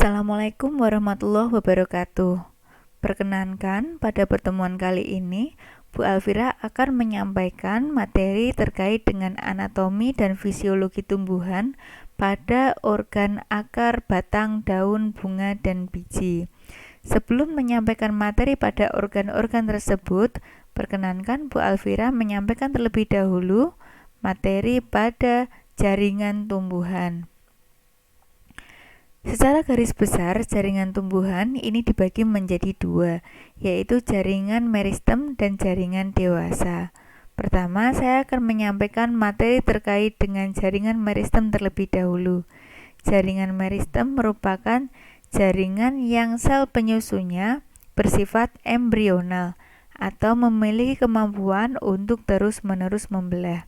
Assalamualaikum warahmatullahi wabarakatuh. Perkenankan, pada pertemuan kali ini, Bu Alfira akan menyampaikan materi terkait dengan anatomi dan fisiologi tumbuhan pada organ akar, batang, daun, bunga, dan biji. Sebelum menyampaikan materi pada organ-organ tersebut, perkenankan Bu Alfira menyampaikan terlebih dahulu materi pada jaringan tumbuhan. Secara garis besar, jaringan tumbuhan ini dibagi menjadi dua, yaitu jaringan meristem dan jaringan dewasa. Pertama, saya akan menyampaikan materi terkait dengan jaringan meristem terlebih dahulu. Jaringan meristem merupakan jaringan yang sel penyusunnya bersifat embrional atau memiliki kemampuan untuk terus-menerus membelah.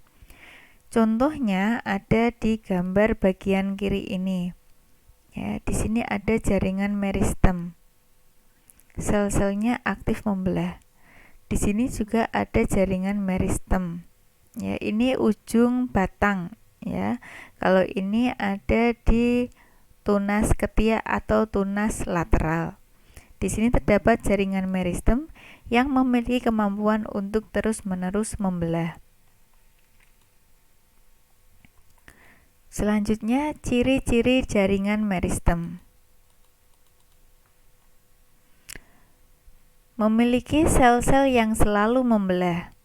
Contohnya ada di gambar bagian kiri ini. Ya, di sini ada jaringan meristem. Sel-selnya aktif membelah. Di sini juga ada jaringan meristem. Ya, ini ujung batang, ya. Kalau ini ada di tunas ketiak atau tunas lateral. Di sini terdapat jaringan meristem yang memiliki kemampuan untuk terus-menerus membelah. Selanjutnya, ciri-ciri jaringan meristem. Memiliki sel-sel yang selalu membelah.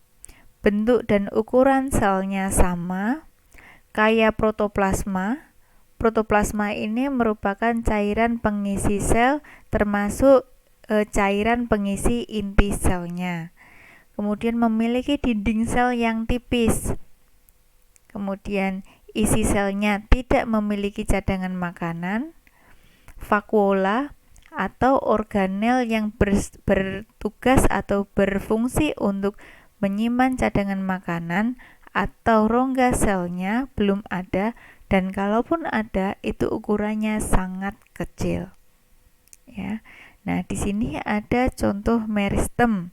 Bentuk dan ukuran selnya sama, kaya protoplasma. Protoplasma ini merupakan cairan pengisi sel, termasuk cairan pengisi inti selnya. Kemudian memiliki dinding sel yang tipis. Kemudian isi selnya tidak memiliki cadangan makanan, vakuola atau organel yang bertugas atau berfungsi untuk menyimpan cadangan makanan atau rongga selnya belum ada, dan kalaupun ada itu ukurannya sangat kecil. Ya. Nah, di sini ada contoh meristem.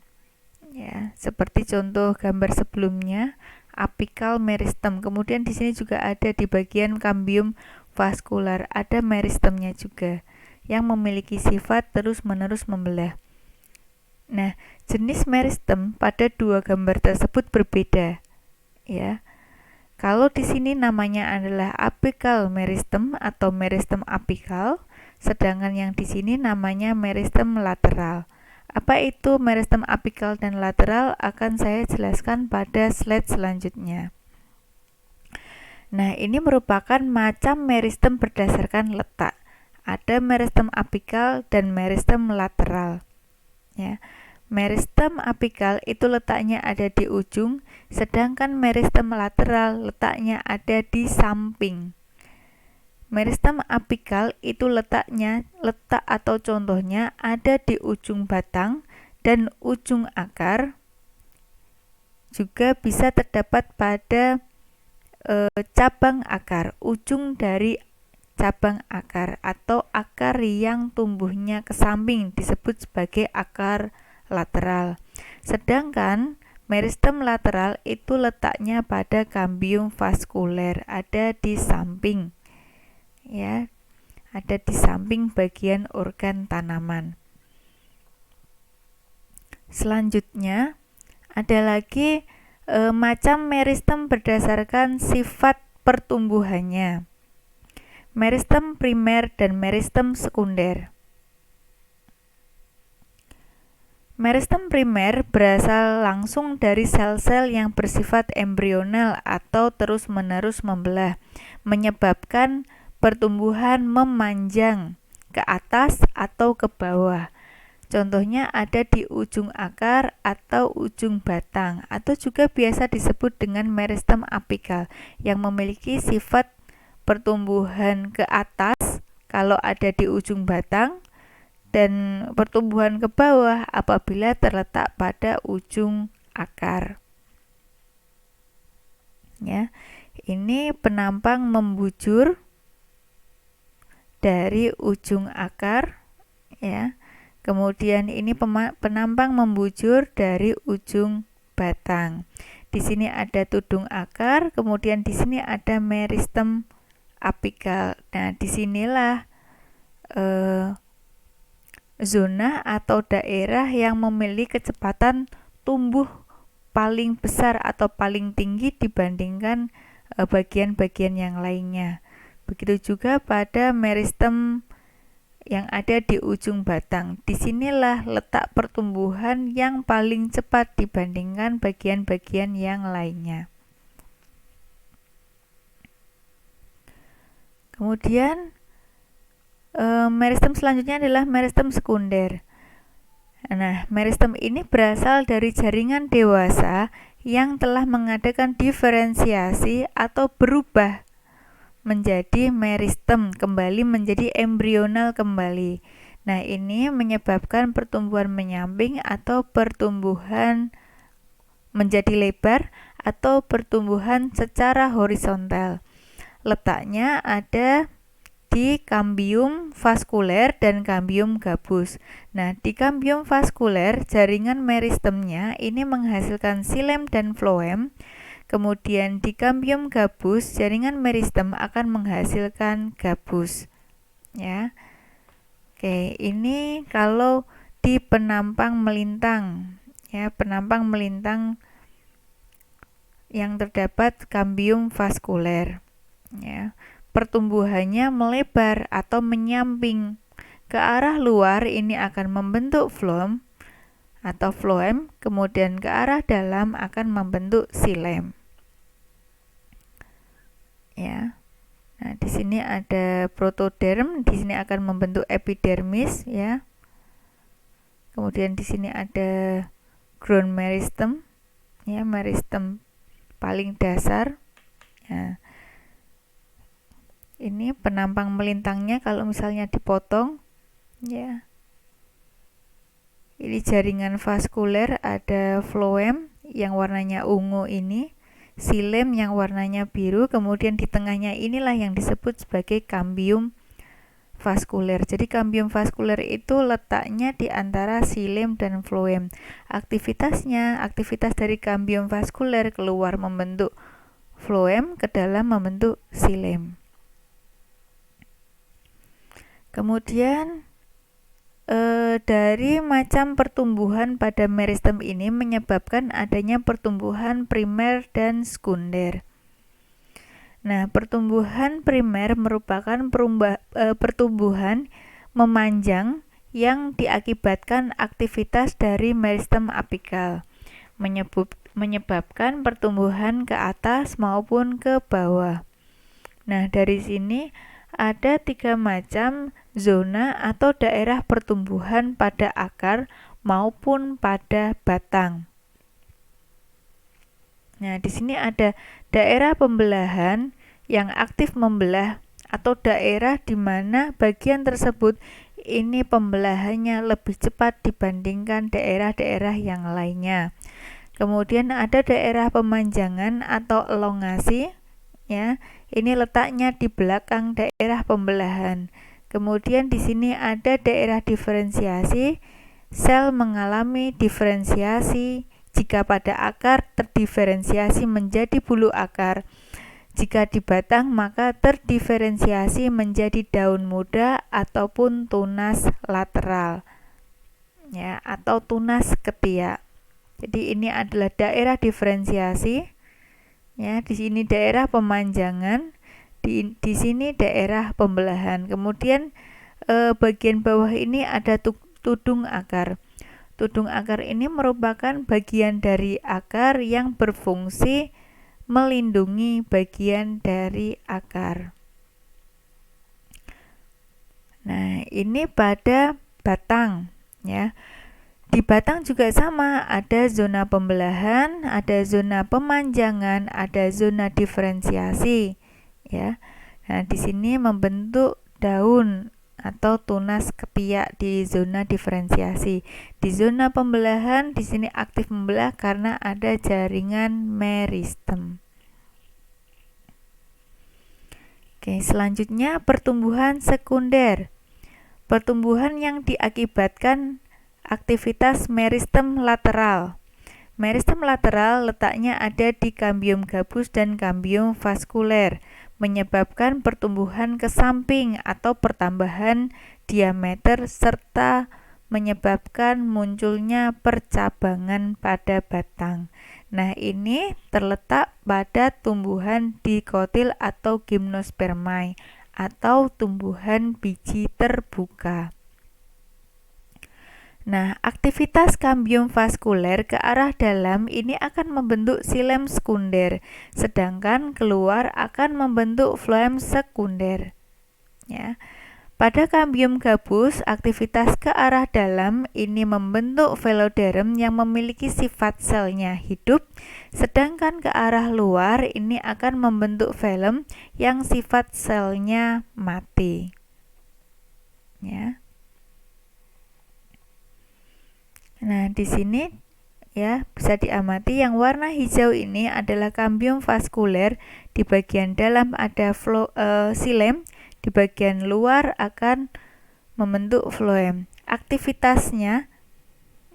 Ya, seperti contoh gambar sebelumnya, apikal meristem. Kemudian di sini juga ada di bagian kambium vaskular, ada meristemnya juga yang memiliki sifat terus-menerus membelah. Nah, jenis meristem pada dua gambar tersebut berbeda. Ya. Kalau di sini namanya adalah apikal meristem atau meristem apikal, sedangkan yang di sini namanya meristem lateral. Apa itu meristem apikal dan lateral akan saya jelaskan pada slide selanjutnya. Nah, ini merupakan macam meristem berdasarkan letak. Ada meristem apikal dan meristem lateral. Ya. Meristem apikal itu letaknya ada di ujung, sedangkan meristem lateral letaknya ada di samping. Meristem apikal itu letak atau contohnya ada di ujung batang dan ujung akar. Juga bisa terdapat pada cabang akar, ujung dari cabang akar atau akar yang tumbuhnya ke samping disebut sebagai akar lateral. Sedangkan meristem lateral itu letaknya pada kambium vaskuler, ada di samping. Ya, ada di samping bagian organ tanaman. Selanjutnya ada lagi macam meristem berdasarkan sifat pertumbuhannya. Meristem primer dan meristem sekunder. Meristem primer berasal langsung dari sel-sel yang bersifat embrional atau terus-menerus membelah, menyebabkan pertumbuhan memanjang ke atas atau ke bawah. Contohnya ada di ujung akar atau ujung batang, atau juga biasa disebut dengan meristem apikal yang memiliki sifat pertumbuhan ke atas kalau ada di ujung batang dan pertumbuhan ke bawah apabila terletak pada ujung akar. Ya, ini penampang membujur dari ujung akar, ya. Kemudian ini penampang membujur dari ujung batang. Di sini ada tudung akar, kemudian di sini ada meristem apikal. Nah, disinilah zona atau daerah yang memiliki kecepatan tumbuh paling besar atau paling tinggi dibandingkan bagian-bagian yang lainnya. Begitu juga pada meristem yang ada di ujung batang. Disinilah letak pertumbuhan yang paling cepat dibandingkan bagian-bagian yang lainnya. Kemudian meristem selanjutnya adalah meristem sekunder. Nah, meristem ini berasal dari jaringan dewasa yang telah mengadakan diferensiasi atau berubah menjadi meristem, kembali menjadi embryonal kembali. Nah, ini menyebabkan pertumbuhan menyamping atau pertumbuhan menjadi lebar atau pertumbuhan secara horizontal. Letaknya ada di kambium vaskuler dan kambium gabus. Nah, di kambium vaskuler, jaringan meristemnya ini menghasilkan xilem dan floem. Kemudian di kambium gabus, jaringan meristem akan menghasilkan gabus. Ya. Oke, ini kalau di penampang melintang. Ya, penampang melintang yang terdapat kambium vaskuler. Ya. Pertumbuhannya melebar atau menyamping ke arah luar, ini akan membentuk phloem atau floem, kemudian ke arah dalam akan membentuk xilem. Ya. Nah, di sini ada protoderm, di sini akan membentuk epidermis, ya. Kemudian di sini ada ground meristem, ya, meristem paling dasar. Ya. Ini penampang melintangnya kalau misalnya dipotong, ya. Ini jaringan vaskuler, ada floem yang warnanya ungu ini, xilem yang warnanya biru, kemudian di tengahnya inilah yang disebut sebagai kambium vaskuler. Jadi kambium vaskuler itu letaknya di antara xilem dan floem. Aktivitas dari kambium vaskuler keluar membentuk floem, ke dalam membentuk xilem. Kemudian dari macam pertumbuhan pada meristem ini menyebabkan adanya pertumbuhan primer dan sekunder. Nah, pertumbuhan primer merupakan pertumbuhan memanjang yang diakibatkan aktivitas dari meristem apikal, menyebabkan pertumbuhan ke atas maupun ke bawah. Nah, dari sini ada 3 macam zona atau daerah pertumbuhan pada akar maupun pada batang. Nah, di sini ada daerah pembelahan yang aktif membelah atau daerah di mana bagian tersebut ini pembelahannya lebih cepat dibandingkan daerah-daerah yang lainnya. Kemudian ada daerah pemanjangan atau elongasi, ya. Ini letaknya di belakang daerah pembelahan. Kemudian di sini ada daerah diferensiasi. Sel mengalami diferensiasi jika pada akar terdiferensiasi menjadi bulu akar. Jika di batang maka terdiferensiasi menjadi daun muda ataupun tunas lateral. Ya, atau tunas ketiak. Jadi ini adalah daerah diferensiasi. Ya, di sini daerah pemanjangan, di sini daerah pembelahan. Kemudian bagian bawah ini ada tudung akar. Tudung akar ini merupakan bagian dari akar yang berfungsi melindungi bagian dari akar. Nah, ini pada batang, ya. Di batang juga sama, ada zona pembelahan, ada zona pemanjangan, ada zona diferensiasi, ya. Nah, di sini membentuk daun atau tunas ketiak di zona diferensiasi. Di zona pembelahan di sini aktif membelah karena ada jaringan meristem. Oke, selanjutnya pertumbuhan sekunder. Pertumbuhan yang diakibatkan aktivitas meristem lateral. Meristem lateral letaknya ada di kambium gabus dan kambium vaskuler. menyebabkan pertumbuhan ke samping atau pertambahan diameter serta menyebabkan munculnya percabangan pada batang. Nah, ini terletak pada tumbuhan dikotil atau gimnospermae atau tumbuhan biji terbuka. Nah, aktivitas kambium vaskuler ke arah dalam ini akan membentuk xilem sekunder, sedangkan keluar akan membentuk floem sekunder. Ya. Pada kambium gabus, aktivitas ke arah dalam ini membentuk veloderm yang memiliki sifat selnya hidup, sedangkan ke arah luar ini akan membentuk velum yang sifat selnya mati. Ya. Nah, di sini ya bisa diamati yang warna hijau ini adalah kambium vaskuler. Di bagian dalam ada xilem, di bagian luar akan membentuk floem. Aktivitasnya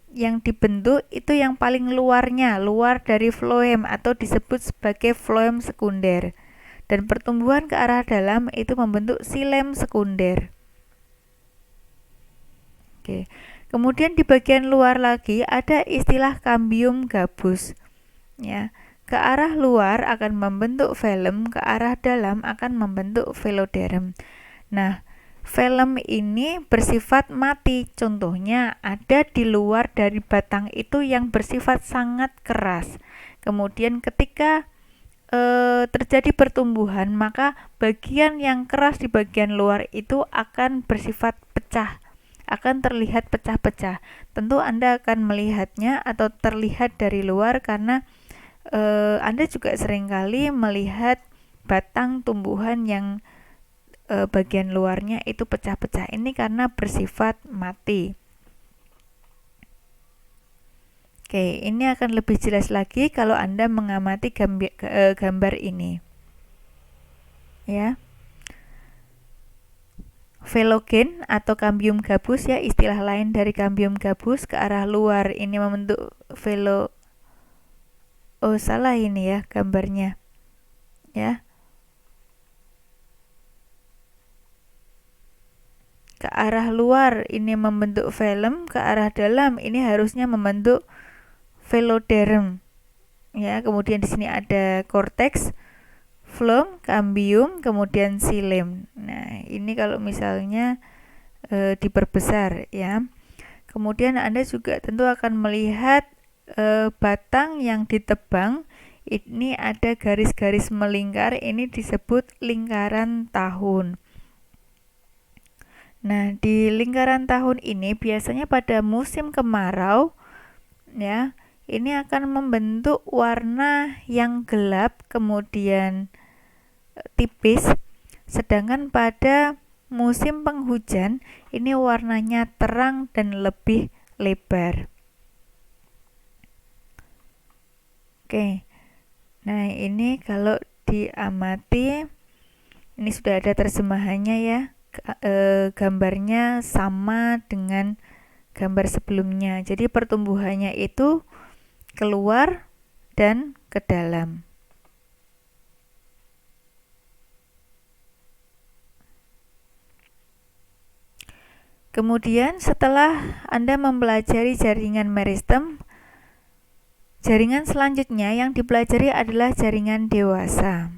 yang dibentuk itu yang paling luarnya, luar dari floem atau disebut sebagai floem sekunder. Dan pertumbuhan ke arah dalam itu membentuk xilem sekunder. Oke. Kemudian di bagian luar lagi ada istilah kambium gabus. Ya, ke arah luar akan membentuk velum, ke arah dalam akan membentuk veloderm. Nah, velum ini bersifat mati. Contohnya ada di luar dari batang itu yang bersifat sangat keras. Kemudian ketika terjadi pertumbuhan, maka bagian yang keras di bagian luar itu akan bersifat pecah, akan terlihat pecah-pecah. Tentu Anda akan melihatnya atau terlihat dari luar karena Anda juga seringkali melihat batang tumbuhan yang bagian luarnya itu pecah-pecah. Ini karena bersifat mati. Oke, ini akan lebih jelas lagi kalau Anda mengamati gambar ini. Ya. Velogen atau kambium gabus ya, istilah lain dari kambium gabus, ke arah luar ini membentuk salah ini ya gambarnya. Ya. Ke arah luar ini membentuk velum, ke arah dalam ini harusnya membentuk veloderm. Ya, kemudian di sini ada korteks, floem, kambium, kemudian xilem. Nah, ini kalau misalnya diperbesar ya. Kemudian Anda juga tentu akan melihat batang yang ditebang. Ini ada garis-garis melingkar, ini disebut lingkaran tahun. Nah, di lingkaran tahun ini biasanya pada musim kemarau ya, ini akan membentuk warna yang gelap kemudian tipis, sedangkan pada musim penghujan ini warnanya terang dan lebih lebar. Oke. Nah, ini kalau diamati ini sudah ada terjemahannya ya. Gambarnya sama dengan gambar sebelumnya. Jadi pertumbuhannya itu keluar dan ke dalam. Kemudian setelah Anda mempelajari jaringan meristem, jaringan selanjutnya yang dipelajari adalah jaringan dewasa.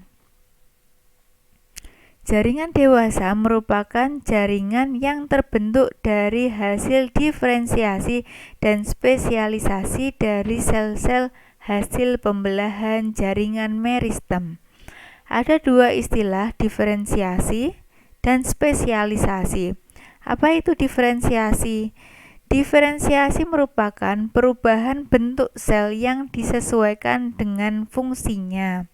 Jaringan dewasa merupakan jaringan yang terbentuk dari hasil diferensiasi dan spesialisasi dari sel-sel hasil pembelahan jaringan meristem. Ada dua istilah, diferensiasi dan spesialisasi. Apa itu diferensiasi? Diferensiasi merupakan perubahan bentuk sel yang disesuaikan dengan fungsinya.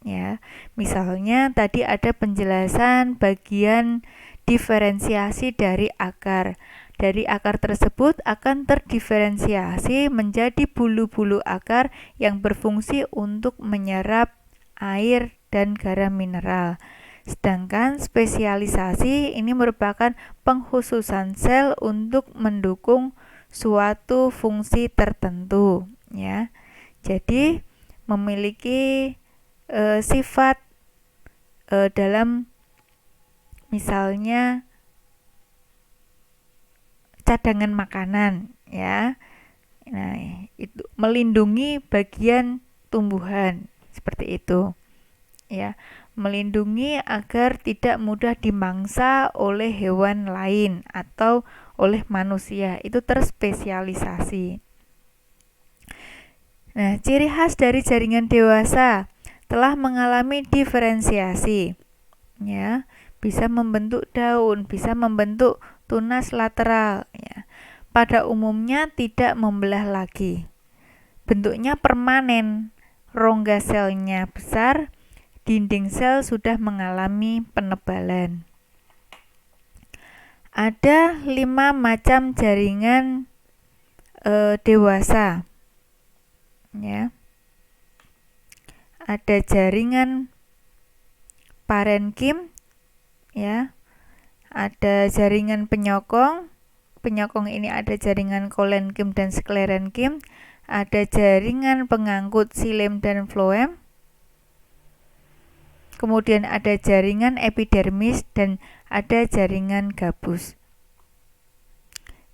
Ya, misalnya tadi ada penjelasan bagian diferensiasi dari akar. Dari akar tersebut akan terdiferensiasi menjadi bulu-bulu akar yang berfungsi untuk menyerap air dan garam mineral. Sedangkan spesialisasi ini merupakan pengkhususan sel untuk mendukung suatu fungsi tertentu, ya. Jadi memiliki sifat dalam misalnya cadangan makanan ya. Nah, itu melindungi bagian tumbuhan seperti itu. Ya, melindungi agar tidak mudah dimangsa oleh hewan lain atau oleh manusia. Itu terspesialisasi. Nah, ciri khas dari jaringan dewasa telah mengalami diferensiasi. Ya, bisa membentuk daun, bisa membentuk tunas lateral ya. Pada umumnya tidak membelah lagi. Bentuknya permanen, rongga selnya besar, dinding sel sudah mengalami penebalan. Ada 5 macam jaringan dewasa. Ya. Ada jaringan parenkim ya. Ada jaringan penyokong. Penyokong ini ada jaringan kolenkim dan sklerenkim. Ada jaringan pengangkut xilem dan floem. Kemudian ada jaringan epidermis dan ada jaringan gabus.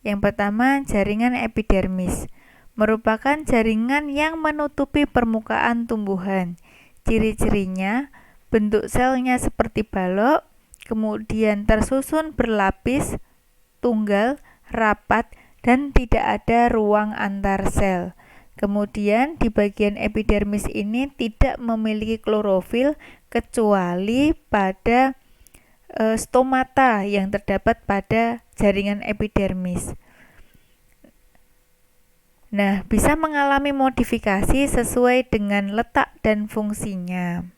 Yang pertama, jaringan epidermis merupakan jaringan yang menutupi permukaan tumbuhan. Ciri-cirinya, bentuk selnya seperti balok, kemudian tersusun berlapis, tunggal, rapat, dan tidak ada ruang antar sel. Kemudian di bagian epidermis ini tidak memiliki klorofil kecuali pada stomata yang terdapat pada jaringan epidermis. Nah, bisa mengalami modifikasi sesuai dengan letak dan fungsinya.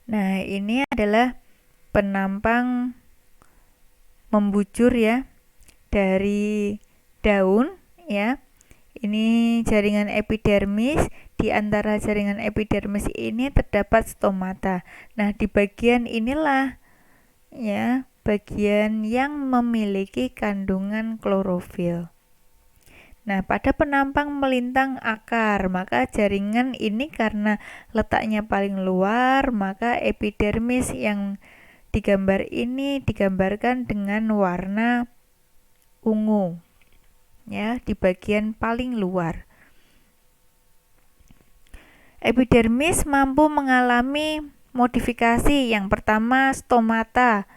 Nah, ini adalah penampang membujur ya dari daun ya. Ini jaringan epidermis. Di antara jaringan epidermis ini terdapat stomata. Nah, di bagian inilah ya bagian yang memiliki kandungan klorofil. Nah, pada penampang melintang akar, maka jaringan ini karena letaknya paling luar, maka epidermis yang digambar ini digambarkan dengan warna ungu. Ya, di bagian paling luar. Epidermis mampu mengalami modifikasi. Yang pertama, stomata.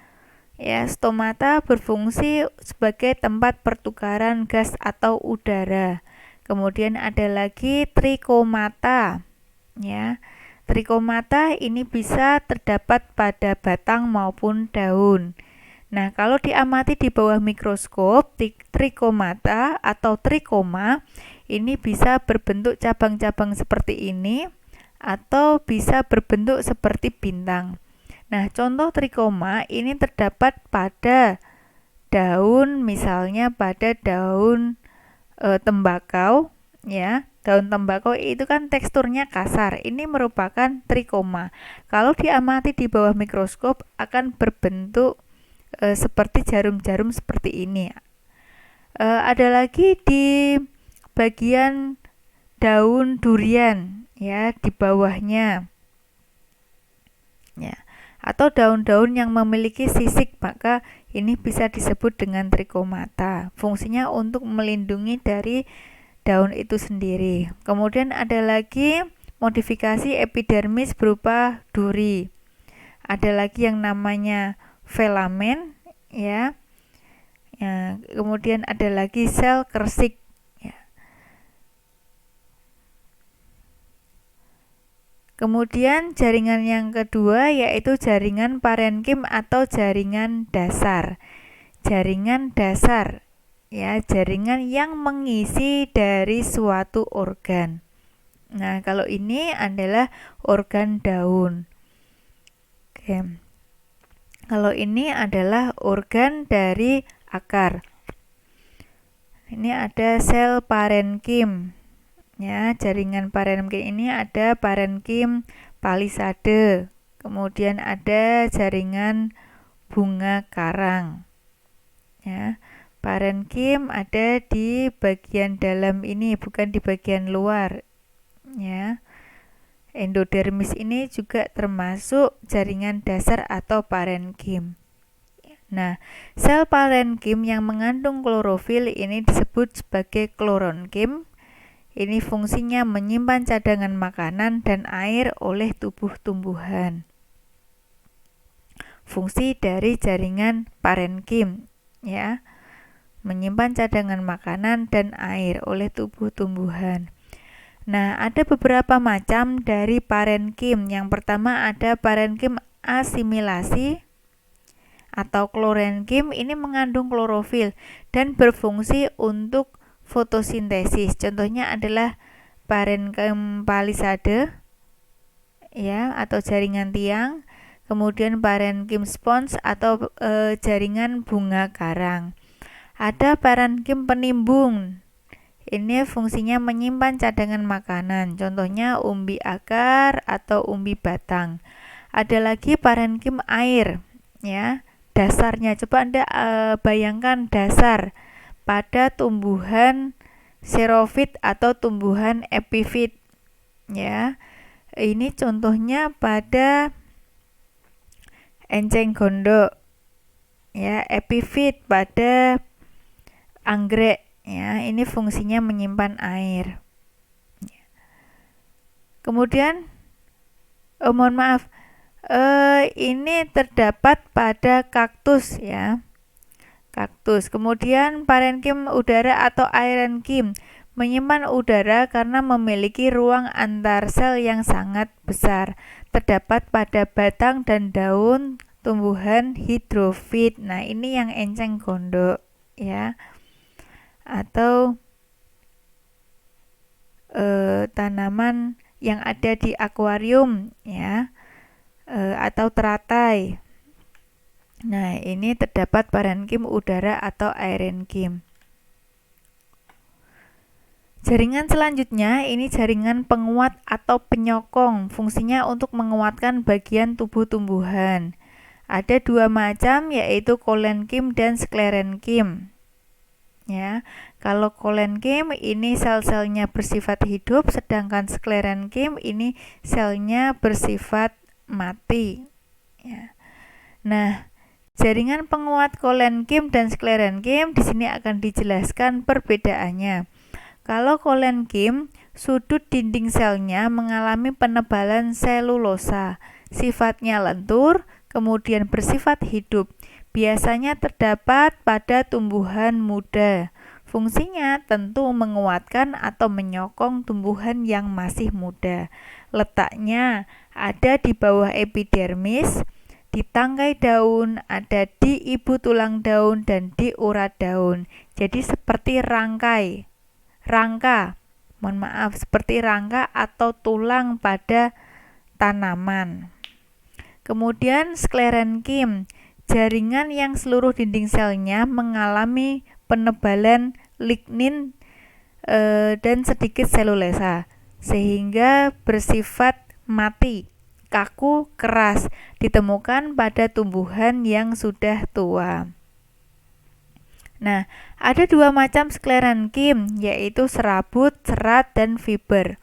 Ya, stomata berfungsi sebagai tempat pertukaran gas atau udara. Kemudian ada lagi trikomata. Ya, trikomata ini bisa terdapat pada batang maupun daun. Nah, kalau diamati di bawah mikroskop, trikomata atau trikoma ini bisa berbentuk cabang-cabang seperti ini atau bisa berbentuk seperti bintang. Nah, contoh trikoma ini terdapat pada daun, misalnya pada daun tembakau ya. Daun tembakau itu kan teksturnya kasar. Ini merupakan trikoma. Kalau diamati di bawah mikroskop akan berbentuk seperti jarum-jarum seperti ini. Ada lagi di bagian daun durian ya, di bawahnya ya, atau daun-daun yang memiliki sisik, maka ini bisa disebut dengan trikomata. Fungsinya untuk melindungi dari daun itu sendiri. Kemudian ada lagi modifikasi epidermis berupa duri. Ada lagi yang namanya filamen ya. Kemudian ada lagi sel kersik ya. Kemudian jaringan yang kedua yaitu jaringan parenkim atau jaringan dasar. Jaringan dasar ya, jaringan yang mengisi dari suatu organ. Nah, kalau ini adalah organ daun. Oke. Kalau ini adalah organ dari akar. Ini ada sel parenkim. Ya, jaringan parenkim ini ada parenkim palisade. Kemudian ada jaringan bunga karang. Ya, parenkim ada di bagian dalam ini, bukan di bagian luar. Ya. Endodermis ini juga termasuk jaringan dasar atau parenkim. Nah, sel parenkim yang mengandung klorofil ini disebut sebagai kloronkim. Ini fungsinya menyimpan cadangan makanan dan air oleh tubuh tumbuhan. Fungsi dari jaringan parenkim, ya, menyimpan cadangan makanan dan air oleh tubuh tumbuhan. Nah, ada beberapa macam dari parenkim. Yang pertama ada parenkim asimilasi atau klorenkim, ini mengandung klorofil dan berfungsi untuk fotosintesis. Contohnya adalah parenkim palisade, ya, atau jaringan tiang. Kemudian parenkim spons atau jaringan bunga karang. Ada parenkim penimbun. Ini fungsinya menyimpan cadangan makanan. Contohnya umbi akar atau umbi batang. Ada lagi parenkim air, ya. Dasarnya, coba Anda bayangkan dasar pada tumbuhan xerofit atau tumbuhan epifit, ya. Ini contohnya pada enceng gondok, ya, epifit pada anggrek, ya. Ini fungsinya menyimpan air. Kemudian mohon maaf, ini terdapat pada kaktus, ya, kaktus. Kemudian parenkim udara atau aerenkim menyimpan udara karena memiliki ruang antar sel yang sangat besar. Terdapat pada batang dan daun tumbuhan hidrofit. Nah, ini yang enceng gondok, ya, atau tanaman yang ada di akuarium, ya, atau teratai. Nah, ini terdapat parenkim udara atau aerenkim. Jaringan selanjutnya ini jaringan penguat atau penyokong. Fungsinya untuk menguatkan bagian tubuh tumbuhan. Ada dua macam, yaitu kolenkim dan sklerenkim. Ya, kalau kolenkim ini sel-selnya bersifat hidup, sedangkan sklerenkim ini selnya bersifat mati. Ya. Nah, jaringan penguat kolenkim dan sklerenkim di sini akan dijelaskan perbedaannya. Kalau kolenkim, sudut dinding selnya mengalami penebalan selulosa, sifatnya lentur, kemudian bersifat hidup. Biasanya terdapat pada tumbuhan muda. Fungsinya tentu menguatkan atau menyokong tumbuhan yang masih muda. Letaknya ada di bawah epidermis, di tangkai daun, ada di ibu tulang daun, dan di urat daun. Jadi seperti rangka, seperti rangka atau tulang pada tanaman. Kemudian sklerenkim, jaringan yang seluruh dinding selnya mengalami penebalan lignin dan sedikit selulosa, sehingga bersifat mati, kaku, keras, ditemukan pada tumbuhan yang sudah tua. Nah, ada dua macam sklerenkim, yaitu serabut, serat, dan fiber.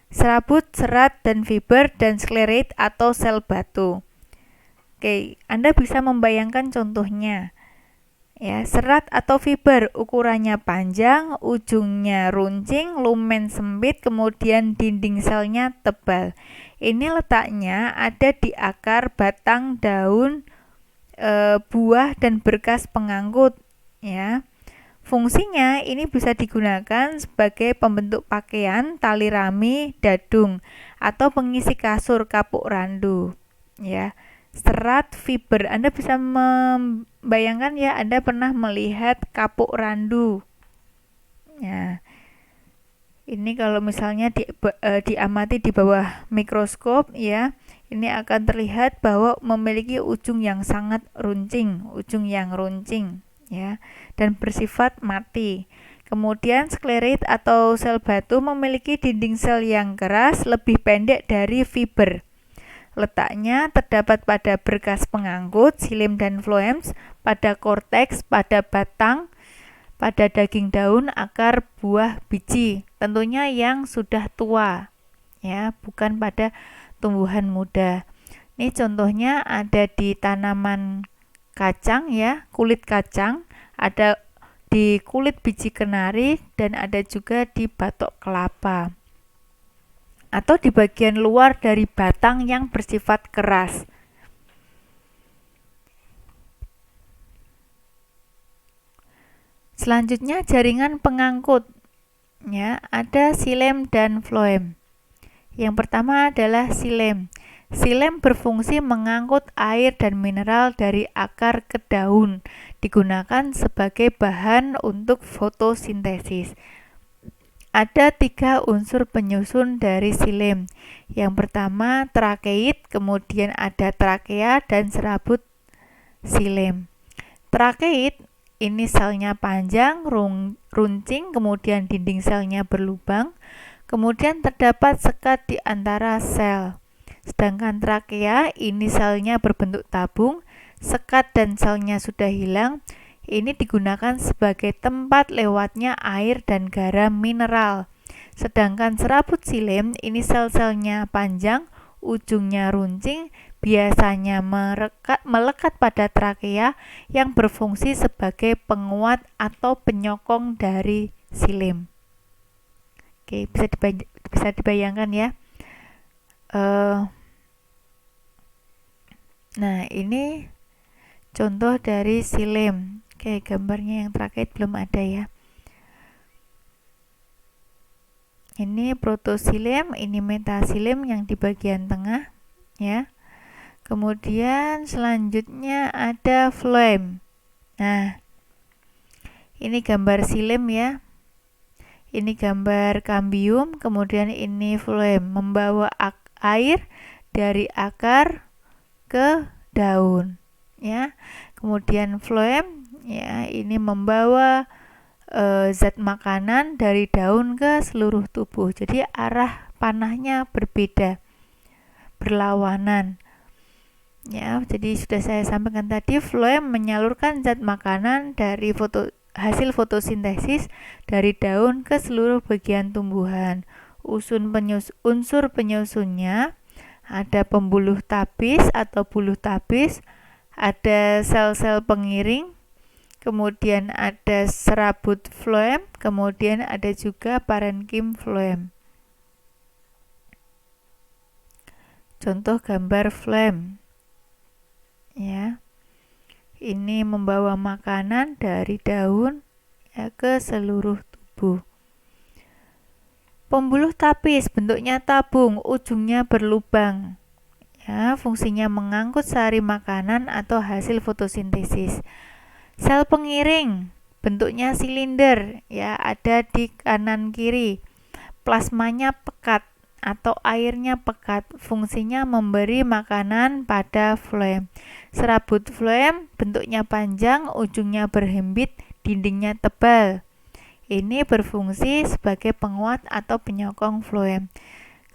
Serabut, serat, dan fiber, dan sklerit atau sel batu. Oke, Anda bisa membayangkan contohnya. Ya, serat atau fiber ukurannya panjang, ujungnya runcing, lumen sempit, kemudian dinding selnya tebal. Ini letaknya ada di akar, batang, daun, buah, dan berkas pengangkut, ya. Fungsinya ini bisa digunakan sebagai pembentuk pakaian, tali rami, dadung, atau pengisi kasur, kapuk randu, ya. Serat fiber, Anda bisa membayangkan, ya, Anda pernah melihat kapuk randu. Ya. Ini kalau misalnya diamati di bawah mikroskop, ya, ini akan terlihat bahwa memiliki ujung yang sangat runcing, ya, dan bersifat mati. Kemudian sklerit atau sel batu memiliki dinding sel yang keras, lebih pendek dari fiber. Letaknya terdapat pada berkas pengangkut, xilem dan phloems, pada korteks, pada batang, pada daging daun, akar, buah, biji, tentunya yang sudah tua, ya, bukan pada tumbuhan muda. Ini contohnya ada di tanaman kacang ya, kulit kacang, ada di kulit biji kenari, dan ada juga di batok kelapa. Atau di bagian luar dari batang yang bersifat keras. Selanjutnya jaringan pengangkut. Ya, ada xilem dan floem. Yang pertama adalah xilem. Xilem berfungsi mengangkut air dan mineral dari akar ke daun, digunakan sebagai bahan untuk fotosintesis. Ada 3 unsur penyusun dari xilem. Yang pertama trakeit, kemudian ada trakea dan serabut xilem. Trakeit ini selnya panjang, runcing, kemudian dinding selnya berlubang, kemudian terdapat sekat di antara sel. Sedangkan trakea ini selnya berbentuk tabung, sekat dan selnya sudah hilang. Ini digunakan sebagai tempat lewatnya air dan garam mineral. Sedangkan serabut xilem ini sel-selnya panjang, ujungnya runcing, biasanya melekat pada trakea yang berfungsi sebagai penguat atau penyokong dari xilem. Oke, bisa dibayangkan ya. Nah, ini contoh dari xilem. Oke, gambarnya yang trakeit belum ada ya. Ini protoxilem, ini metaxilem yang di bagian tengah ya. Kemudian selanjutnya ada floem. Nah, ini gambar xilem ya. Ini gambar kambium, kemudian ini floem, membawa air dari akar ke daun ya. Kemudian floem ya, ini membawa zat makanan dari daun ke seluruh tubuh. Jadi arah panahnya berbeda, berlawanan. Ya, jadi sudah saya sampaikan tadi, floem menyalurkan zat makanan dari hasil fotosintesis dari daun ke seluruh bagian tumbuhan. Unsur penyusunnya ada pembuluh tapis atau buluh tapis, ada sel-sel pengiring, kemudian ada serabut floem, kemudian ada juga parenkim floem. Contoh gambar floem ya. Ini membawa makanan dari daun ya, ke seluruh tubuh. Pembuluh tapis bentuknya tabung, ujungnya berlubang. Ya, fungsinya mengangkut sari makanan atau hasil fotosintesis. Sel pengiring bentuknya silinder ya, ada di kanan kiri. Plasmanya pekat atau airnya pekat, fungsinya memberi makanan pada floem. Serabut floem bentuknya panjang, ujungnya berhimpit, dindingnya tebal. Ini berfungsi sebagai penguat atau penyokong floem.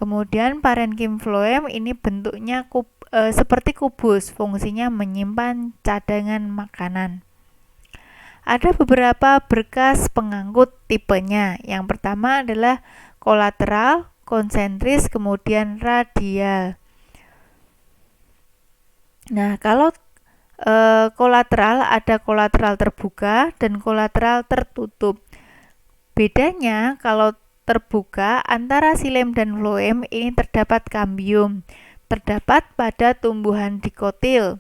Kemudian parenkim floem ini bentuknya seperti kubus, fungsinya menyimpan cadangan makanan. Ada beberapa berkas pengangkut tipenya. Yang pertama adalah kolateral, konsentris, kemudian radial. Nah, kalau kolateral, ada kolateral terbuka dan kolateral tertutup. Bedanya kalau terbuka antara xilem dan floem ini terdapat kambium, terdapat pada tumbuhan dikotil.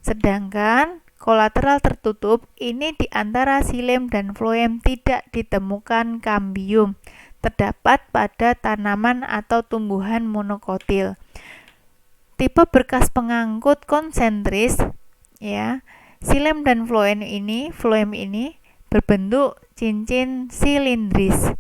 Sedangkan kolateral tertutup ini di antara xilem dan floem tidak ditemukan kambium, terdapat pada tanaman atau tumbuhan monokotil. Tipe berkas pengangkut konsentris ya, xilem dan floem ini berbentuk cincin silindris.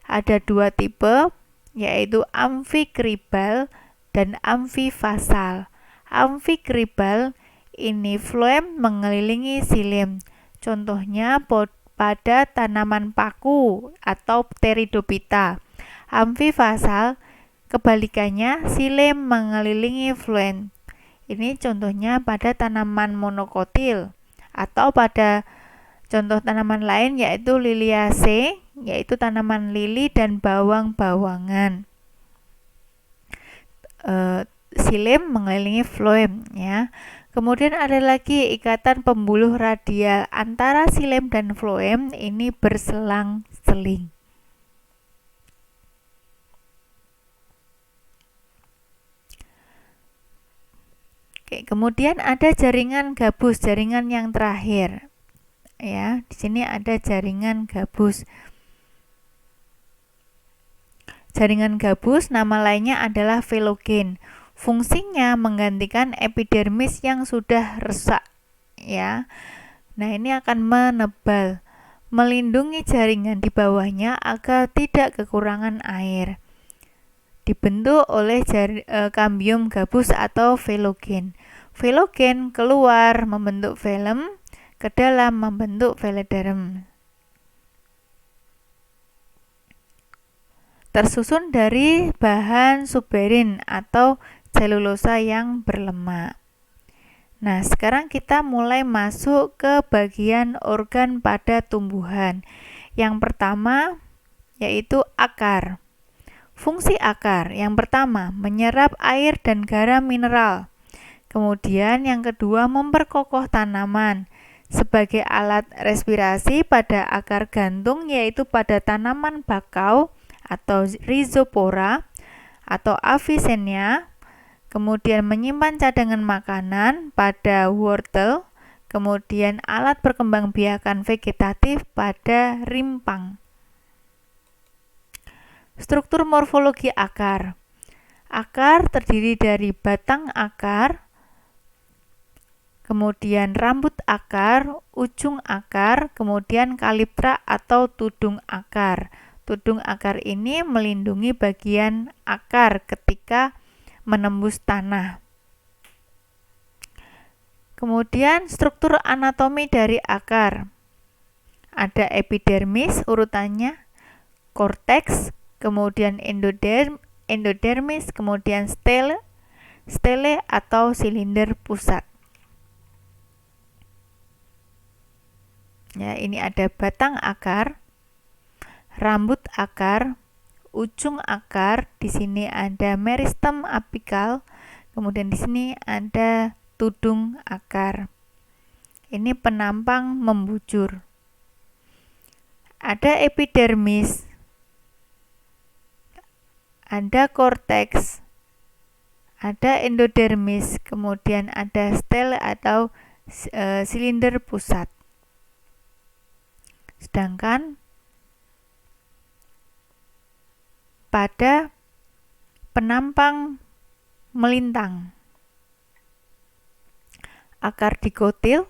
Ada 2 tipe, yaitu amfikribal dan amfifasal. Amfikribal ini floem mengelilingi xilem. Contohnya pada tanaman paku atau Pteridophyta. Amfifasal kebalikannya, xilem mengelilingi floem. Ini contohnya pada tanaman monokotil atau pada contoh tanaman lain yaitu Liliaceae, yaitu tanaman lili dan bawang-bawangan. xilem mengelilingi floem ya. Kemudian ada lagi ikatan pembuluh radial antara xilem dan floem ini berselang-seling. Oke, kemudian ada jaringan gabus, jaringan yang terakhir. Ya, di sini ada jaringan gabus. Jaringan gabus nama lainnya adalah velogen. Fungsinya menggantikan epidermis yang sudah rusak, ya. Nah, ini akan menebal, melindungi jaringan di bawahnya agar tidak kekurangan air. Dibentuk oleh kambium gabus atau velogen. Velogen keluar membentuk velum, ke dalam membentuk velederum. Tersusun dari bahan suberin atau selulosa yang berlemak. Nah, sekarang kita mulai masuk ke bagian organ pada tumbuhan. Yang pertama yaitu akar. Fungsi akar yang pertama menyerap air dan garam mineral. Kemudian yang kedua memperkokoh tanaman sebagai alat respirasi pada akar gantung, yaitu pada tanaman bakau atau rhizopora atau avicennia. Kemudian menyimpan cadangan makanan pada wortel. Kemudian alat perkembangbiakan vegetatif pada rimpang. Struktur morfologi akar. Akar terdiri dari batang akar, kemudian rambut akar, ujung akar, kemudian kaliptra atau tudung akar. Tudung akar ini melindungi bagian akar ketika menembus tanah. Kemudian struktur anatomi dari akar. Ada epidermis urutannya, korteks, kemudian endodermis, kemudian stele atau silinder pusat. Ya, ini ada batang akar, rambut akar, ujung akar, di sini ada meristem apikal, kemudian di sini ada tudung akar. Ini penampang membujur. Ada epidermis, ada korteks, ada endodermis, kemudian ada stele atau silinder pusat. Sedangkan pada penampang melintang, akar dikotil,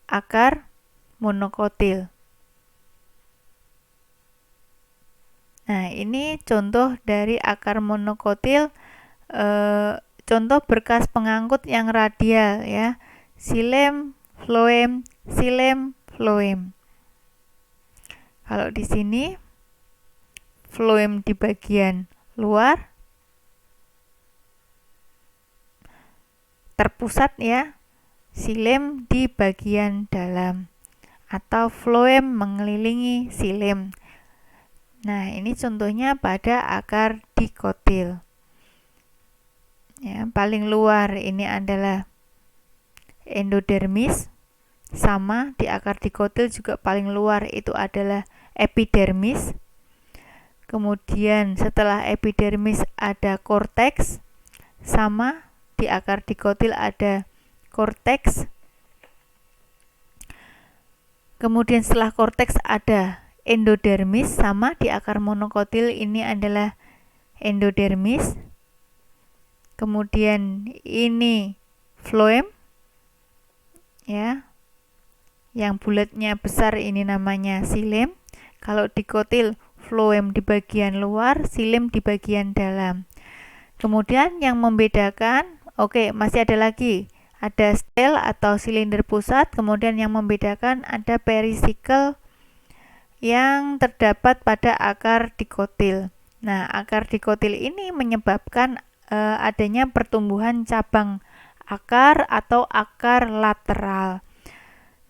akar monokotil. Nah, ini contoh dari akar monokotil, contoh berkas pengangkut yang radial ya. Xilem, floem, xilem, floem. Kalau di sini floem di bagian luar terpusat ya, xilem di bagian dalam atau floem mengelilingi xilem. Nah, ini contohnya pada akar dikotil. Ya, paling luar ini adalah endodermis, sama di akar dikotil juga paling luar itu adalah epidermis. Kemudian setelah epidermis ada korteks, sama di akar dikotil ada korteks. Kemudian setelah korteks ada endodermis, sama di akar monokotil ini adalah endodermis. Kemudian ini floem ya, yang bulatnya besar ini namanya xilem. Kalau dikotil floem di bagian luar, xilem di bagian dalam. Kemudian yang membedakan, masih ada lagi, ada stel atau silinder pusat. Kemudian yang membedakan ada perisikel yang terdapat pada akar dikotil. Nah, akar dikotil ini menyebabkan adanya pertumbuhan cabang akar atau akar lateral.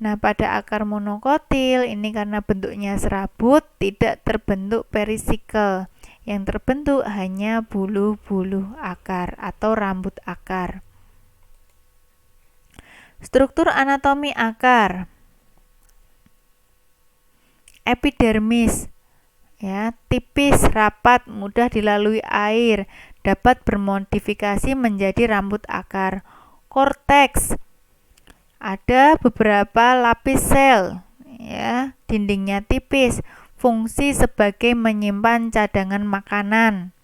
Nah, pada akar monokotil ini karena bentuknya serabut tidak terbentuk perisikel. Yang terbentuk hanya bulu-bulu akar atau rambut akar. Struktur anatomi akar. Epidermis, ya, tipis, rapat, mudah dilalui air, dapat bermodifikasi menjadi rambut akar. Korteks, ada beberapa lapis sel, ya, dindingnya tipis, fungsi sebagai menyimpan cadangan makanan,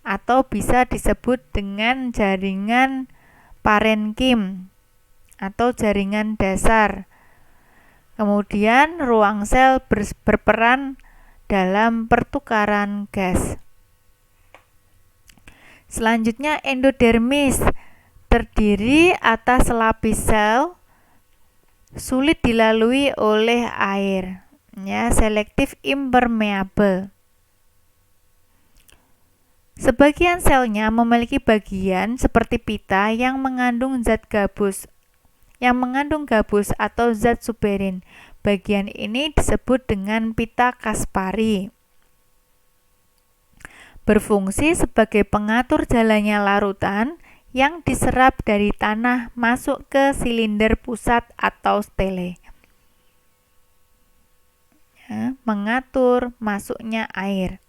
atau bisa disebut dengan jaringan parenkim atau jaringan dasar. Kemudian ruang sel berperan dalam pertukaran gas. Selanjutnya endodermis, terdiri atas lapis sel, sulit dilalui oleh air, ya, selektif impermeable. Sebagian selnya memiliki bagian seperti pita yang mengandung gabus atau zat suberin. Bagian ini disebut dengan pita Kaspari. Berfungsi sebagai pengatur jalannya larutan yang diserap dari tanah masuk ke silinder pusat atau stele. Ya, mengatur masuknya air.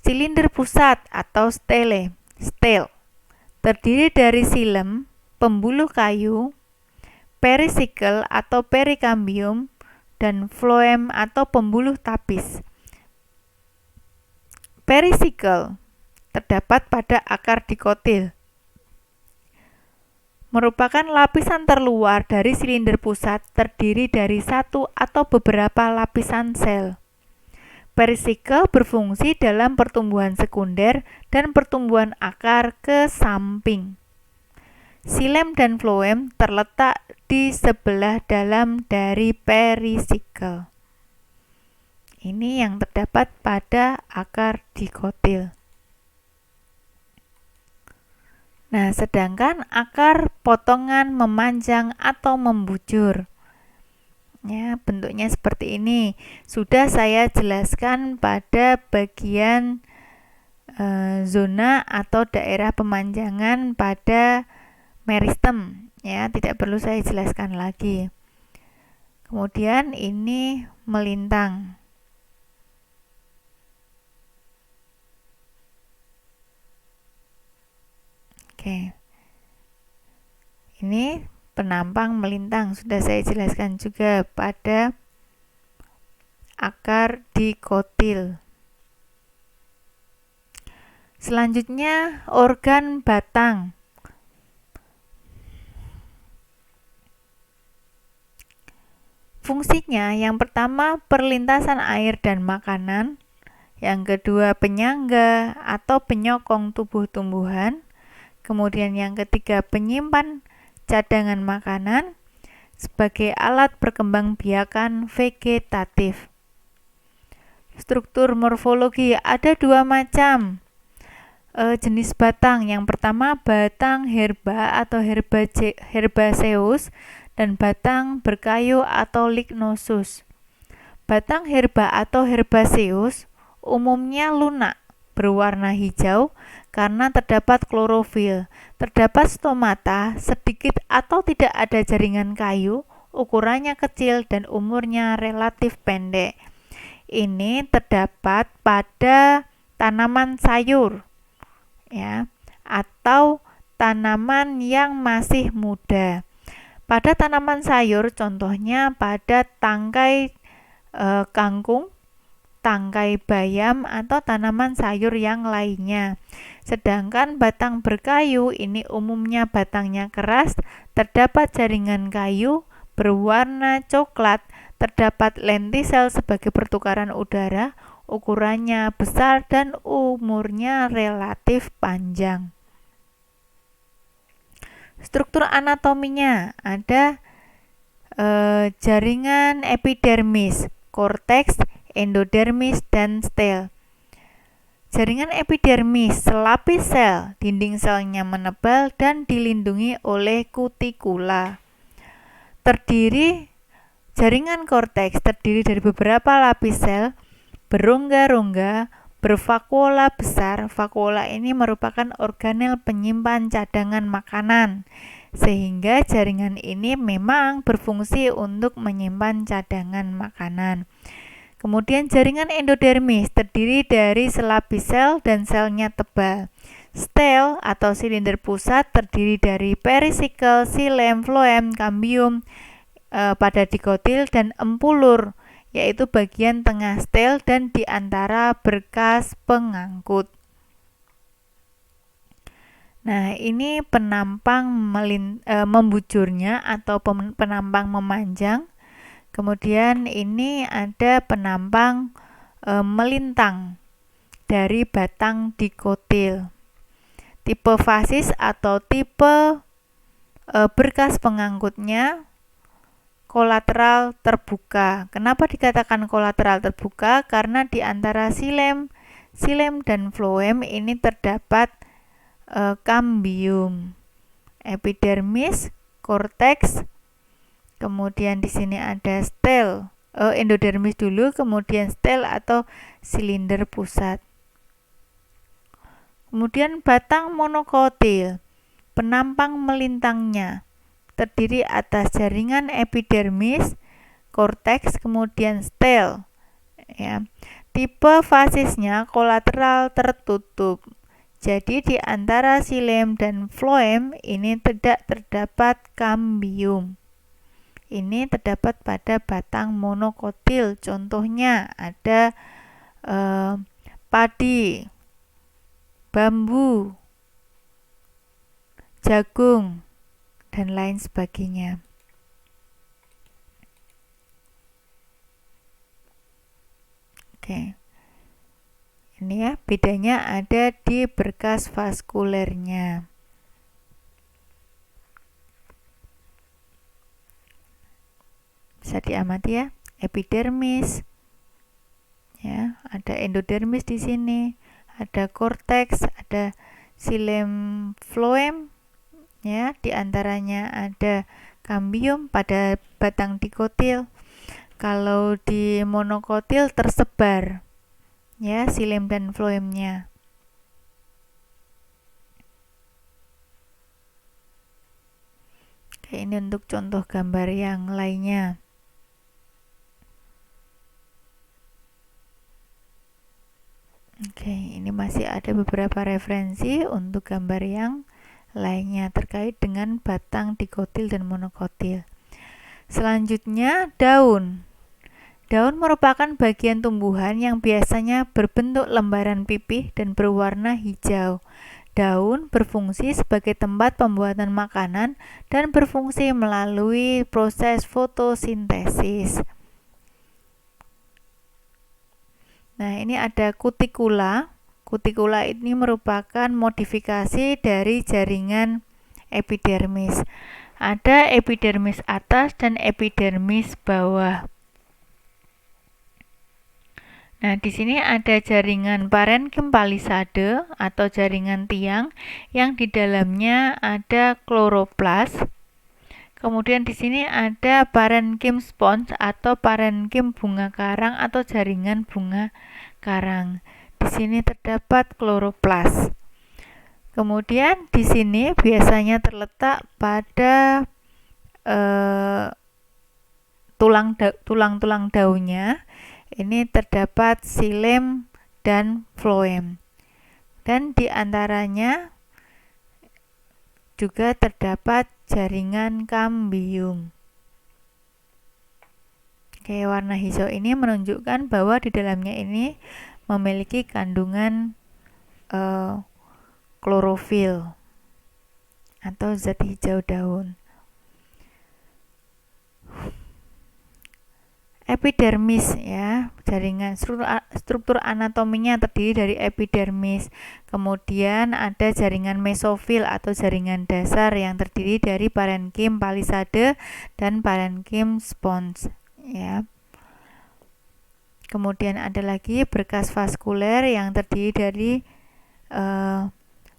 Silinder pusat atau stele, terdiri dari silem, pembuluh kayu, perisikel atau perikambium, dan floem atau pembuluh tapis. Perisikel terdapat pada akar dikotil. Merupakan lapisan terluar dari silinder pusat, terdiri dari satu atau beberapa lapisan sel. Perisikel berfungsi dalam pertumbuhan sekunder dan pertumbuhan akar ke samping. Silem dan floem terletak di sebelah dalam dari perisikel. Ini yang terdapat pada akar dikotil. Nah, sedangkan akar potongan memanjang atau membujur, ya, bentuknya seperti ini. Sudah saya jelaskan pada bagian zona atau daerah pemanjangan pada meristem, ya, tidak perlu saya jelaskan lagi. Kemudian ini melintang. Oke. Ini penampang melintang, sudah saya jelaskan juga pada akar dikotil. Selanjutnya organ batang. Fungsinya yang pertama perlintasan air dan makanan, yang kedua penyangga atau penyokong tubuh tumbuhan, kemudian yang ketiga penyimpan cadangan makanan sebagai alat perkembangbiakan vegetatif. Struktur morfologi ada dua macam jenis batang. Yang pertama batang herba atau herbaceous dan batang berkayu atau lignosus. Batang herba atau herbaceous umumnya lunak, berwarna hijau karena terdapat klorofil, terdapat stomata, sedikit atau tidak ada jaringan kayu, ukurannya kecil dan umurnya relatif pendek. Ini terdapat pada tanaman sayur, ya, atau tanaman yang masih muda. Pada tanaman sayur, contohnya pada tangkai kangkung, tangkai bayam, atau tanaman sayur yang lainnya. Sedangkan batang berkayu ini umumnya batangnya keras, terdapat jaringan kayu, berwarna coklat, terdapat lentisel sebagai pertukaran udara, ukurannya besar dan umurnya relatif panjang. Struktur anatominya ada jaringan epidermis, korteks, endodermis, dan stel. Jaringan epidermis, selapis sel, dinding selnya menebal dan dilindungi oleh kutikula. Terdiri Jaringan korteks terdiri dari beberapa lapis sel berongga-rongga bervakuola besar. Vakuola ini merupakan organel penyimpan cadangan makanan, sehingga jaringan ini memang berfungsi untuk menyimpan cadangan makanan. Kemudian jaringan endodermis terdiri dari selapis sel dan selnya tebal. Stel atau silinder pusat terdiri dari perisikel, xilem, floem, kambium pada dikotil dan empulur, yaitu bagian tengah stel dan di antara berkas pengangkut. Nah, ini penampang membujurnya atau penampang memanjang. Kemudian ini ada penampang melintang dari batang dikotil. Tipe fasis atau tipe berkas pengangkutnya kolateral terbuka. Kenapa dikatakan kolateral terbuka? Karena di antara xilem dan floem ini terdapat kambium, epidermis, korteks, kemudian di sini ada stel, endodermis dulu, kemudian stel atau silinder pusat. Kemudian batang monokotil, penampang melintangnya terdiri atas jaringan epidermis, korteks, kemudian stel. Ya. Tipe fasisnya kolateral tertutup. Jadi di antara xilem dan floem ini tidak terdapat kambium. Ini terdapat pada batang monokotil. Contohnya ada padi, bambu, jagung, dan lain sebagainya. Oke. Ini ya, bedanya ada di berkas vaskulernya. Bisa diamati ya, epidermis. Ya, ada endodermis di sini, ada korteks, ada xilem, floem. Ya, di antaranya ada kambium pada batang dikotil. Kalau di monokotil tersebar, ya, xilem dan floemnya. Oke, ini untuk contoh gambar yang lainnya. Oke, ini masih ada beberapa referensi untuk gambar yang lainnya terkait dengan batang dikotil dan monokotil. Selanjutnya, daun. Daun merupakan bagian tumbuhan yang biasanya berbentuk lembaran pipih dan berwarna hijau. Daun berfungsi sebagai tempat pembuatan makanan dan berfungsi melalui proses fotosintesis. Nah, ini ada kutikula. Kutikula ini merupakan modifikasi dari jaringan epidermis. Ada epidermis atas dan epidermis bawah. Nah, di sini ada jaringan parenkim palisade atau jaringan tiang yang di dalamnya ada kloroplas. Kemudian di sini ada parenkim spons atau parenkim bunga karang atau jaringan bunga karang. Di sini terdapat kloroplas. Kemudian di sini biasanya terletak pada tulang-tulang daunnya. Ini terdapat xilem dan floem. Dan di antaranya juga terdapat jaringan kambium. Oke, warna hijau ini menunjukkan bahwa di dalamnya ini memiliki kandungan klorofil atau zat hijau daun. Epidermis ya, jaringan struktur anatominya terdiri dari epidermis. Kemudian ada jaringan mesofil atau jaringan dasar yang terdiri dari parenkim palisade dan parenkim spons ya. Kemudian ada lagi berkas vaskuler yang terdiri dari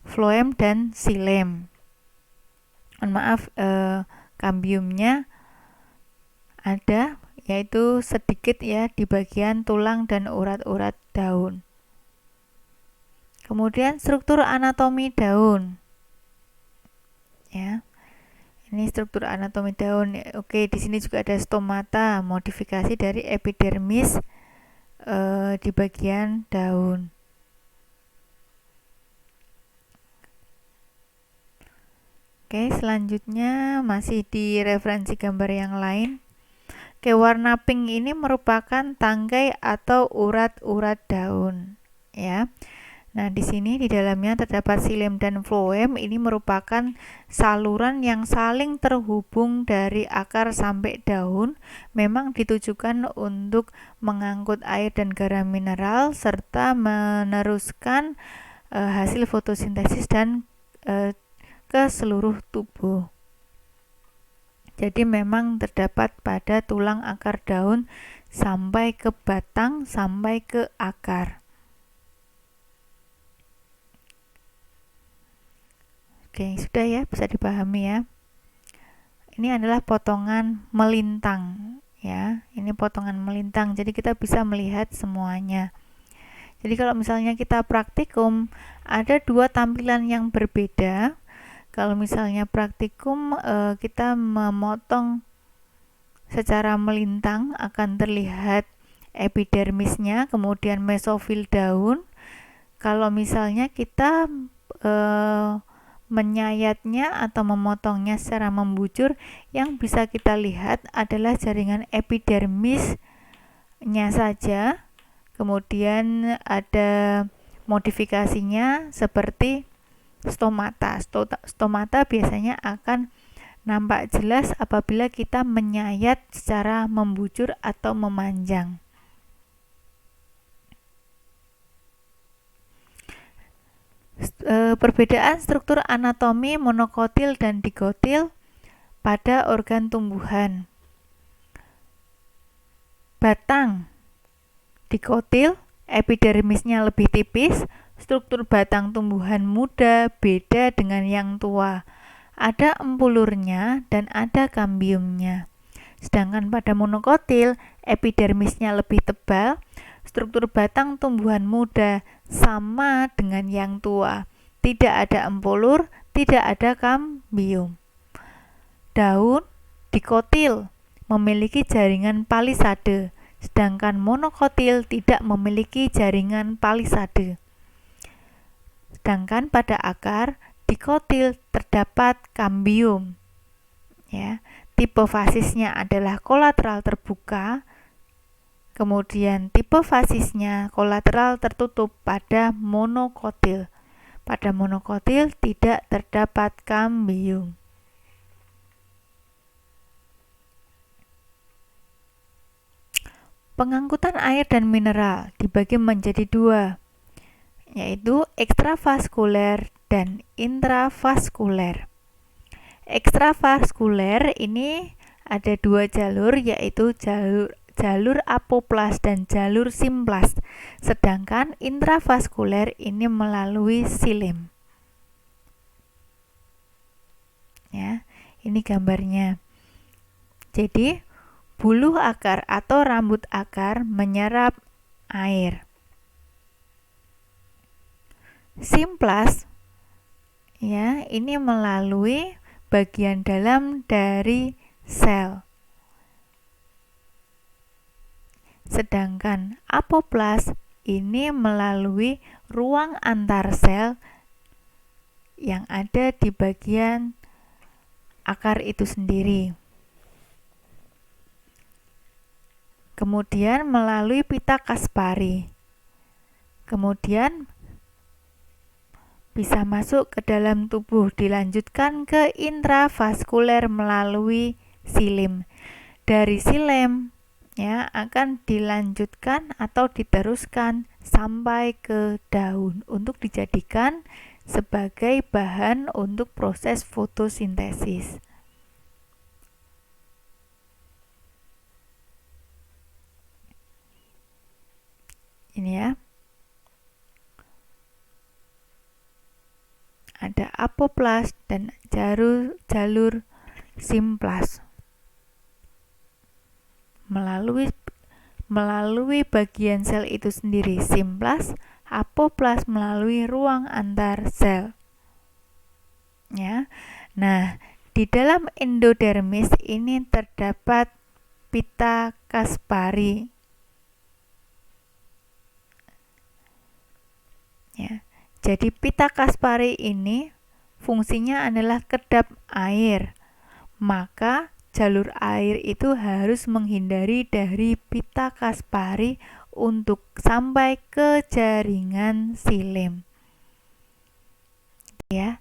floem dan xilem. Mohon maaf, kambiumnya ada yaitu sedikit ya di bagian tulang dan urat-urat daun. Kemudian struktur anatomi daun. Ya. Ini struktur anatomi daun. Oke, di sini juga ada stomata, modifikasi dari epidermis di bagian daun. Oke, selanjutnya masih di referensi gambar yang lain. Oke, warna pink ini merupakan tangkai atau urat-urat daun, ya. Nah, di sini di dalamnya terdapat xilem dan floem. Ini merupakan saluran yang saling terhubung dari akar sampai daun. Memang ditujukan untuk mengangkut air dan garam mineral serta meneruskan hasil fotosintesis dan ke seluruh tubuh. Jadi memang terdapat pada tulang akar daun sampai ke batang, sampai ke akar. Oke, sudah ya, bisa dipahami ya. Ini adalah potongan melintang ya. Ini potongan melintang. Jadi kita bisa melihat semuanya. Jadi kalau misalnya kita praktikum, ada dua tampilan yang berbeda. Kalau misalnya praktikum kita memotong secara melintang, akan terlihat epidermisnya, kemudian mesofil daun. Kalau misalnya kita menyayatnya atau memotongnya secara membujur, yang bisa kita lihat adalah jaringan epidermisnya saja. Kemudian ada modifikasinya seperti stomata. Stomata biasanya akan nampak jelas apabila kita menyayat secara membujur atau memanjang. Perbedaan struktur anatomi monokotil dan dikotil pada organ tumbuhan. Batang dikotil, epidermisnya lebih tipis. Struktur batang tumbuhan muda beda dengan yang tua. Ada empulurnya dan ada kambiumnya. Sedangkan pada monokotil, epidermisnya lebih tebal. Struktur batang tumbuhan muda sama dengan yang tua. Tidak ada empulur, tidak ada kambium. Daun dikotil memiliki jaringan palisade, sedangkan monokotil tidak memiliki jaringan palisade. Sedangkan pada akar dikotil terdapat kambium. Ya, tipe fasisnya adalah kolateral terbuka. Kemudian tipe fasisnya kolateral tertutup pada monokotil. Pada monokotil tidak terdapat kambium. Pengangkutan air dan mineral dibagi menjadi dua, yaitu ekstravaskuler dan intravaskuler. Ekstravaskuler ini ada dua jalur, yaitu jalur apoplas dan jalur simplas. Sedangkan intravaskuler ini melalui xilem. Ya, ini gambarnya. Jadi buluh akar atau rambut akar menyerap air. Simplas ya, ini melalui bagian dalam dari sel. Sedangkan apoplas ini melalui ruang antar sel yang ada di bagian akar itu sendiri. Kemudian melalui pita Kaspari. Kemudian bisa masuk ke dalam tubuh, dilanjutkan ke intravaskuler melalui xilem. Dari xilem ya akan dilanjutkan atau diteruskan sampai ke daun untuk dijadikan sebagai bahan untuk proses fotosintesis. Ini ya. Ada apoplas dan jalur simplas. melalui bagian sel itu sendiri, simplas, apoplas melalui ruang antar sel. Ya. Nah, di dalam endodermis ini terdapat pita Kaspari. Ya. Jadi pita Kaspari ini fungsinya adalah kedap air. Maka jalur air itu harus menghindari dari pita Kaspari untuk sampai ke jaringan xilem. Ya.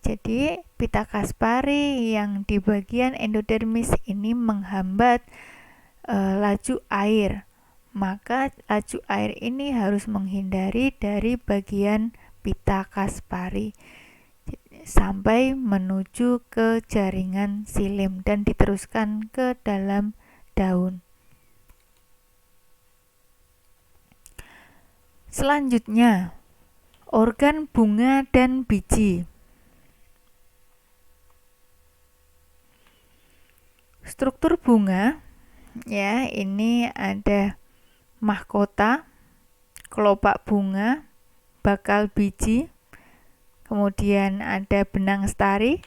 Jadi pita Kaspari yang di bagian endodermis ini menghambat laju air. Maka laju air ini harus menghindari dari bagian pita Kaspari sampai menuju ke jaringan xilem dan diteruskan ke dalam daun. Selanjutnya, organ bunga dan biji. Struktur bunga, ya, ini ada mahkota, kelopak bunga, bakal biji, kemudian ada benang sari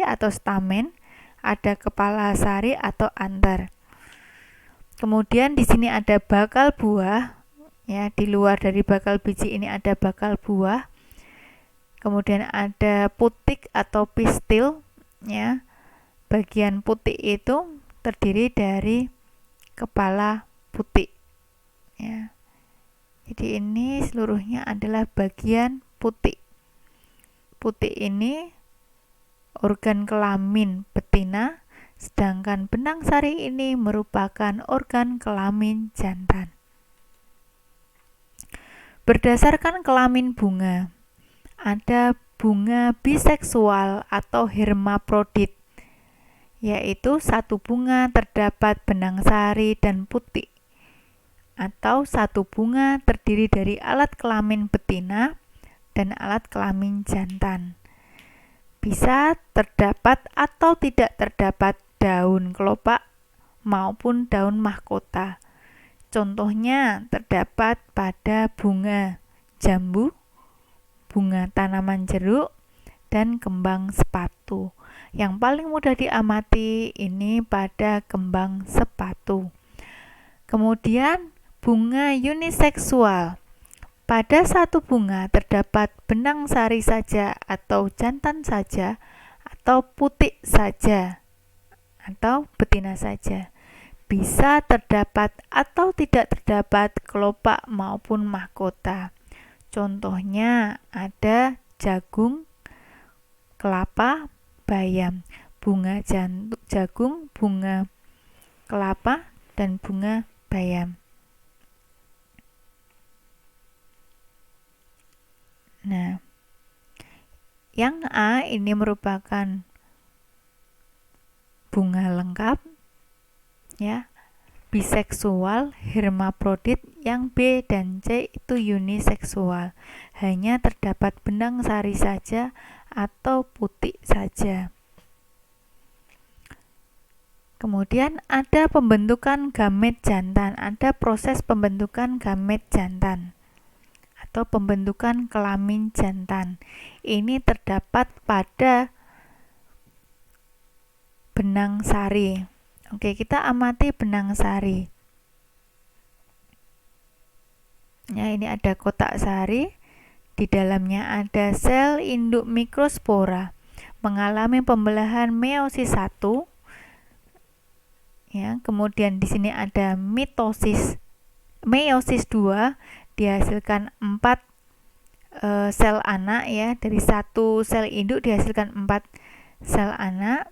atau stamen, ada kepala sari atau antar. Kemudian di sini ada bakal buah, ya, di luar dari bakal biji ini ada bakal buah. Kemudian ada putik atau pistil, ya. Bagian putik itu terdiri dari kepala putik. Ya. Jadi ini seluruhnya adalah bagian putik. Putik ini organ kelamin betina, sedangkan benang sari ini merupakan organ kelamin jantan. Berdasarkan kelamin bunga, ada bunga biseksual atau hermaprodit, yaitu satu bunga terdapat benang sari dan putik, atau satu bunga terdiri dari alat kelamin betina dan alat kelamin jantan. Bisa terdapat atau tidak terdapat daun kelopak maupun daun mahkota. Contohnya terdapat pada bunga jambu, bunga tanaman jeruk, dan kembang sepatu. Yang paling mudah diamati ini pada kembang sepatu. Kemudian bunga uniseksual. Pada satu bunga terdapat benang sari saja atau jantan saja, atau putik saja atau betina saja. Bisa terdapat atau tidak terdapat kelopak maupun mahkota. Contohnya ada jagung, kelapa, bayam, bunga jagung, bunga kelapa, dan bunga bayam. Nah, yang A ini merupakan bunga lengkap, ya, biseksual, hermaprodit. Yang B dan C itu uniseksual, hanya terdapat benang sari saja atau putik saja. Kemudian ada pembentukan gamet jantan, ada proses pembentukan gamet jantan atau pembentukan kelamin jantan. Ini terdapat pada benang sari. Oke, kita amati benang sari. Ya, ini ada kotak sari. Di dalamnya ada sel induk mikrospora mengalami pembelahan meiosis 1. Ya, kemudian di sini ada meiosis 2, dihasilkan 4 sel anak, ya. Dari satu sel induk dihasilkan 4 sel anak.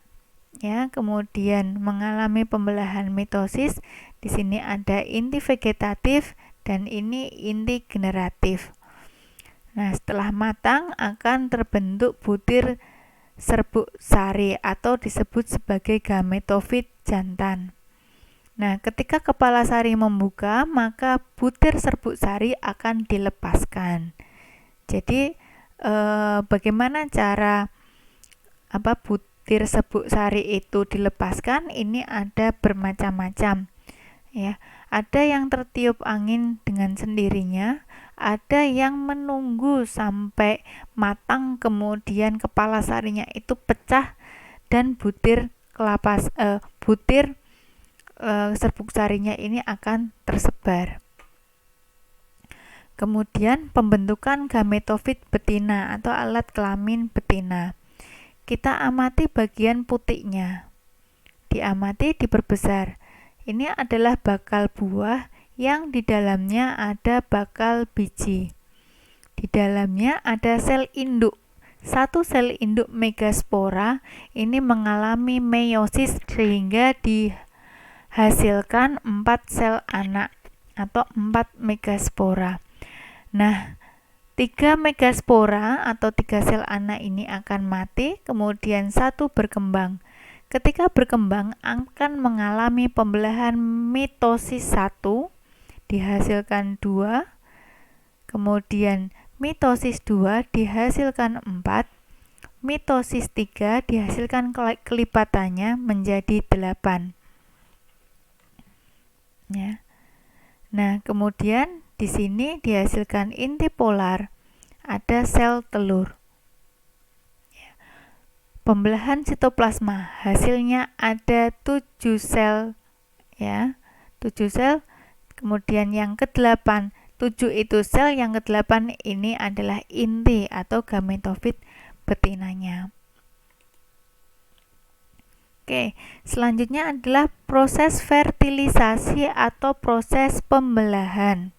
Ya, kemudian mengalami pembelahan mitosis. Di sini ada inti vegetatif dan ini inti generatif. Nah, setelah matang akan terbentuk butir serbuk sari atau disebut sebagai gametofit jantan. Nah, ketika kepala sari membuka, maka butir serbuk sari akan dilepaskan. Jadi, bagaimana cara butir serbuk sari itu dilepaskan? Ini ada bermacam-macam. Ya, ada yang tertiup angin dengan sendirinya, ada yang menunggu sampai matang kemudian kepala sarinya itu pecah dan butir serbuk sarinya ini akan tersebar. Kemudian pembentukan gametofit betina atau alat kelamin betina. Kita amati bagian putiknya. Diamati diperbesar. Ini adalah bakal buah yang di dalamnya ada bakal biji. Di dalamnya ada sel induk. Satu sel induk megaspora ini mengalami meiosis sehingga dihasilkan 4 sel anak atau 4 megaspora. Nah, 3 megaspora atau 3 sel anak ini akan mati, kemudian 1 berkembang. Ketika berkembang akan mengalami pembelahan mitosis 1, dihasilkan 2, kemudian mitosis 2 dihasilkan 4, mitosis 3 dihasilkan kelipatannya menjadi 8. Ya. Nah, kemudian di sini dihasilkan inti polar, ada sel telur. Pembelahan sitoplasma, hasilnya ada 7 sel, ya, 7 sel. Kemudian yang ke-8, 7 itu sel, yang ke-8 ini adalah inti atau gametofit betinanya. Oke, selanjutnya adalah proses fertilisasi atau proses pembuahan,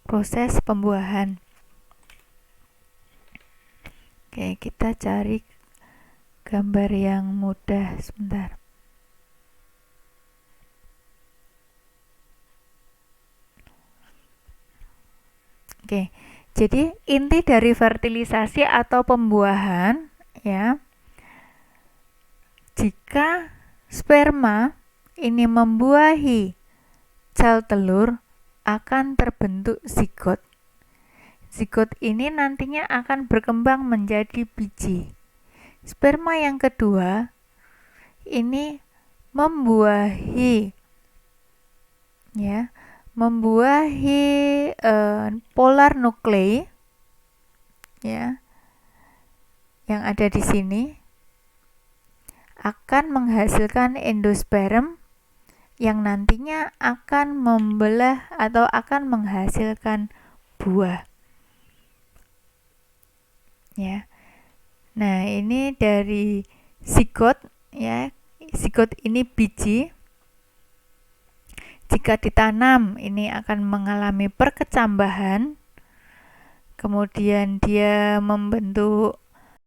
proses pembuahan. Oke, kita cari gambar yang mudah sebentar. Oke, jadi inti dari fertilisasi atau pembuahan, ya, jika sperma ini membuahi sel telur akan terbentuk zigot. Zigot ini nantinya akan berkembang menjadi biji. Sperma yang kedua ini membuahi, ya, polar nuklei, ya, yang ada di sini akan menghasilkan endosperm yang nantinya akan membelah atau akan menghasilkan buah. Ya. Nah, ini dari zigot, ya. Zigot ini biji. Jika ditanam ini akan mengalami perkecambahan. Kemudian dia membentuk